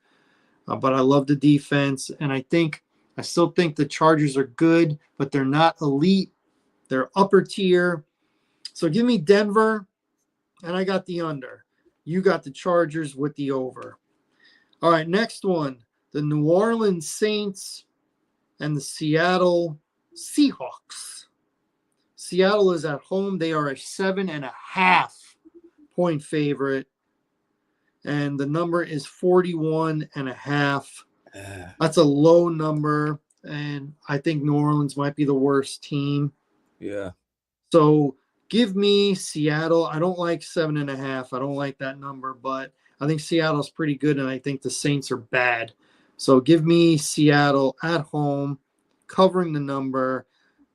But I love the defense, and I still think the Chargers are good, but they're not elite. They're upper tier. So give me Denver, and I got the under. You got the Chargers with the over. All right, next one. The New Orleans Saints and the Seattle Seahawks. Seattle is at home. They are a 7.5-point favorite. And the number is 41.5. That's a low number. And I think New Orleans might be the worst team. Yeah. So give me Seattle. I don't like 7.5. I don't like that number, but I think Seattle's pretty good, and I think the Saints are bad. So give me Seattle at home, covering the number,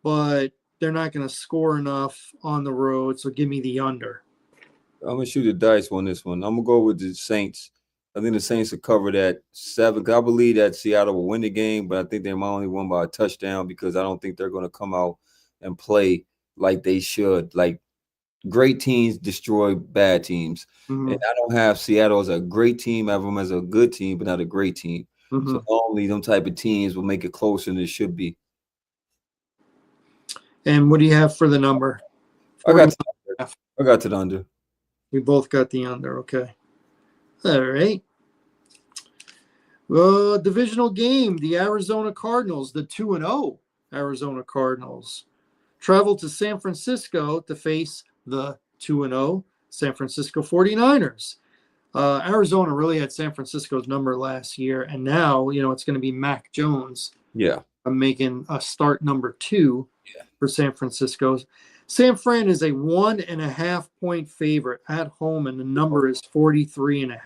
but they're not going to score enough on the road. So give me the under. I'm gonna shoot the dice on this one. I'm gonna go with the Saints. I think the Saints will cover that 7. I believe that Seattle will win the game, but I think they might only win by a touchdown because I don't think they're going to come out and play like they should. Like great teams destroy bad teams, and I don't have Seattle as a great team. I have them as a good team, but not a great team. So normally, them type of teams will make it closer than it should be. And what do you have for the number? I got to the under. We both got the under. Okay. All right. Well, divisional game. The Arizona Cardinals, the 2-0 Arizona Cardinals, travel to San Francisco to face the 2-0 San Francisco 49ers. Arizona really had San Francisco's number last year, and now, it's going to be Mac Jones. Yeah. I'm making a start number 2 for San Francisco. San Fran is a 1.5-point favorite at home, and the number is 43.5.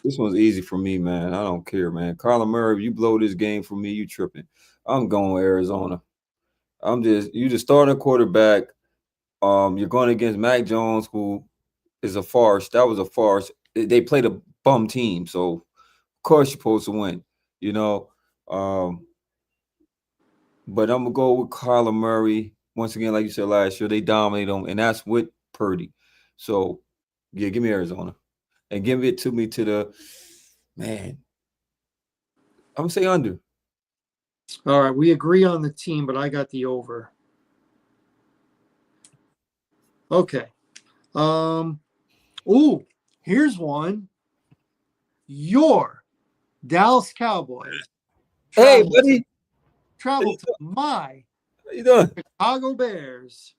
This one's easy for me, man. I don't care, man. Kyler Murray, if you blow this game for me, you tripping. I'm going with Arizona. You the starting quarterback. You're going against Mac Jones, who is a farce. That was a farce. They played a bum team, so of course you're supposed to win, But I'm gonna go with Kyler Murray. Once again, like you said last year, they dominate them, and that's with Purdy. So, yeah, give me Arizona. And give it to me to the – man, I'm going to say under. All right, we agree on the team, but I got the over. Okay. Here's one. Your Dallas Cowboys. Hey, buddy. Travel to my How you doing? Chicago Bears.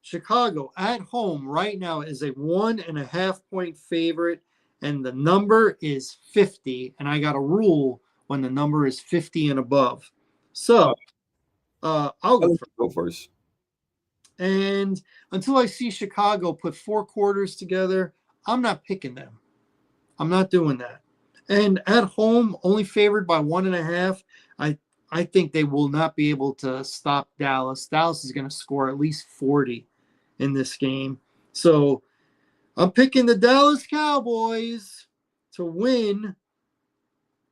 Chicago at home right now is a 1.5-point favorite, and the number is 50. And I got a rule when the number is 50 and above. So I'll go first. And until I see Chicago put 4 quarters together, I'm not picking them. I'm not doing that. And at home, only favored by 1.5. I think they will not be able to stop Dallas. Dallas is going to score at least 40 in this game. So I'm picking the Dallas Cowboys to win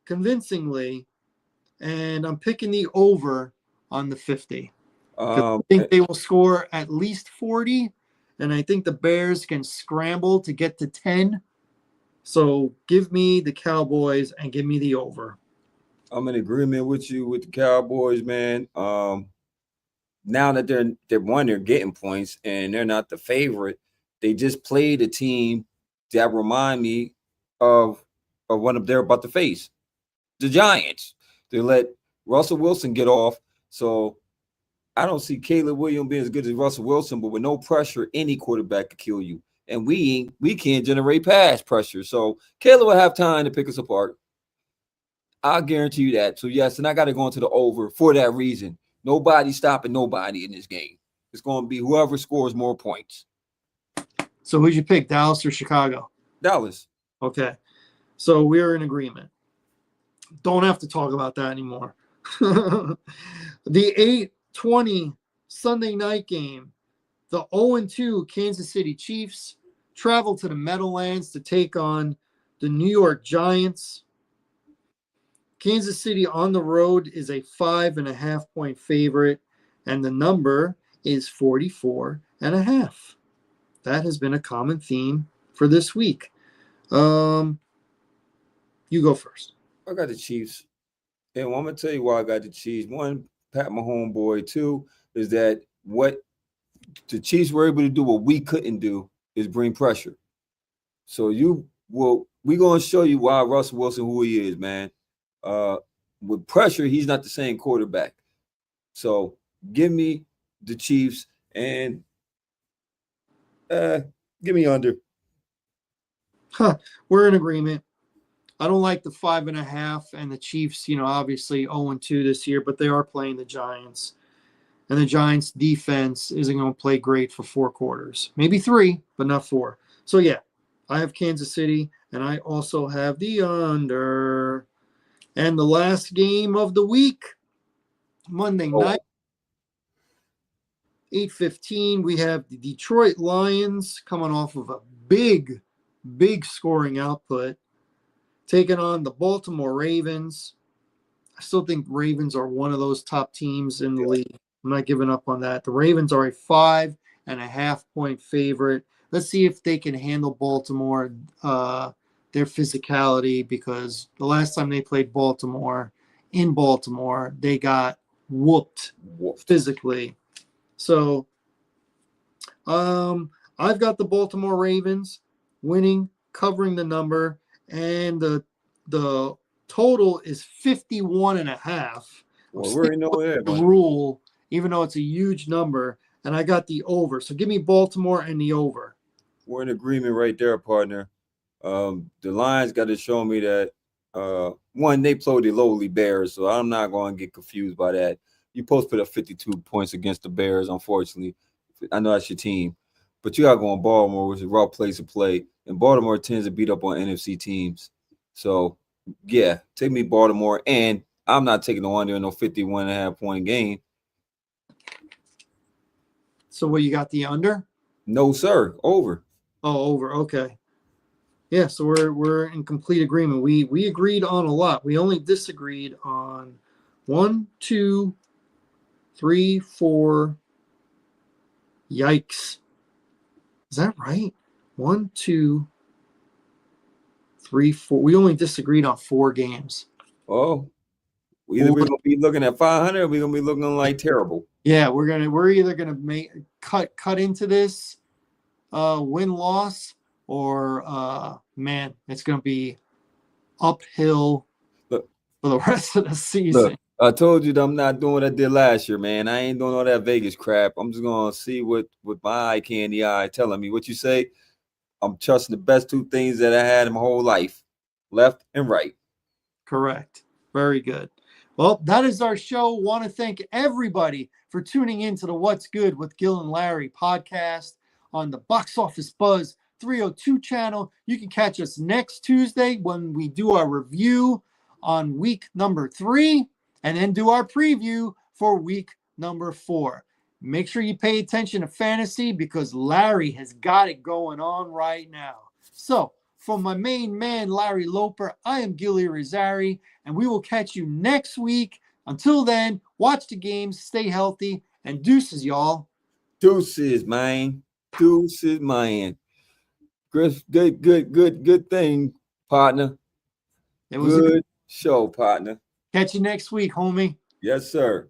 convincingly, and I'm picking the over on the 50. I think they will score at least 40, and I think the Bears can scramble to get to 10. So give me the Cowboys and give me the over. I'm in agreement with you with the Cowboys, man. Now that they're getting points and they're not the favorite, they just played a team that remind me of one they're about to face, the Giants. They let Russell Wilson get off, so I don't see Caleb Williams being as good as Russell Wilson, but with no pressure, any quarterback could kill you. And we can't generate pass pressure, so Caleb will have time to pick us apart. I'll guarantee you that. So, yes, and I got to go into the over for that reason. Nobody's stopping nobody in this game. It's going to be whoever scores more points. So who'd you pick, Dallas or Chicago? Dallas. Okay. So we're in agreement. Don't have to talk about that anymore. The 8:20 Sunday night game, the 0-2 Kansas City Chiefs travel to the Meadowlands to take on the New York Giants. Kansas City on the road is a 5.5-point favorite, and the number is 44.5. that has been a common theme for this week. You go first. I got the Chiefs. And I'm going to tell you why I got the Chiefs. One, Pat my homeboy. Two, is that what the Chiefs were able to do, what we couldn't do, is bring pressure. So we're going to show you why Russell Wilson, who he is, man. With pressure, he's not the same quarterback. So give me the Chiefs and give me under. We're in agreement. I don't like the 5.5, and the Chiefs, obviously 0-2 this year, but they are playing the Giants. And the Giants' defense isn't going to play great for 4 quarters. Maybe 3, but not 4. So, yeah, I have Kansas City, and I also have the under. And the last game of the week, Monday night, 8:15, we have the Detroit Lions coming off of a big scoring output, taking on the Baltimore Ravens. I still think Ravens are one of those top teams in the league. I'm not giving up on that. The Ravens are a 5.5-point favorite. Let's see if they can handle Baltimore, their physicality, because the last time they played Baltimore, in Baltimore, they got whooped physically. So I've got the Baltimore Ravens winning, covering the number, and the total is 51.5. Well, we already know that. The rule, even though it's a huge number, and I got the over. So give me Baltimore and the over. We're in agreement right there, partner. The Lions got to show me that, one, they play the lowly Bears, so I'm not going to get confused by that. You're supposed to put up 52 points against the Bears, unfortunately. I know that's your team. But you got to go on Baltimore, which is a rough place to play. And Baltimore tends to beat up on NFC teams. So, yeah, take me Baltimore. And I'm not taking the under in no 51.5-point game. So what, you got the under? No, sir. Over. Oh, over. Okay. Yeah, so we're in complete agreement. We agreed on a lot. We only disagreed on 1, 2, 3, 4. Yikes. Is that right? 1, 2, 3, 4. We only disagreed on 4 games. Oh, either we're gonna be looking at 500 or we're gonna be looking like terrible. Yeah, we're either gonna make cut into this win-loss, or man, it's gonna be uphill for the rest of the season. Look, I told you that I'm not doing what I did last year, man. I ain't doing all that Vegas crap. I'm just gonna see what my eye candy eye telling me. What you say? I'm trusting the best 2 things that I had in my whole life, left and right. Correct. Very good. Well, that is our show. Want to thank everybody for tuning in to the What's Good with Gil and Larry podcast on the Box Office Buzz 302 channel. You can catch us next Tuesday when we do our review on week number 3, and then do our preview for week number 4. Make sure you pay attention to fantasy, because Larry has got it going on right now. So, from my main man, Larry Loper, I am Gilly Rizzari, and we will catch you next week. Until then, watch the games, stay healthy, and deuces, y'all. Deuces, man. Deuces, man. Good thing, partner. It was good show, partner. Catch you next week, homie. Yes, sir.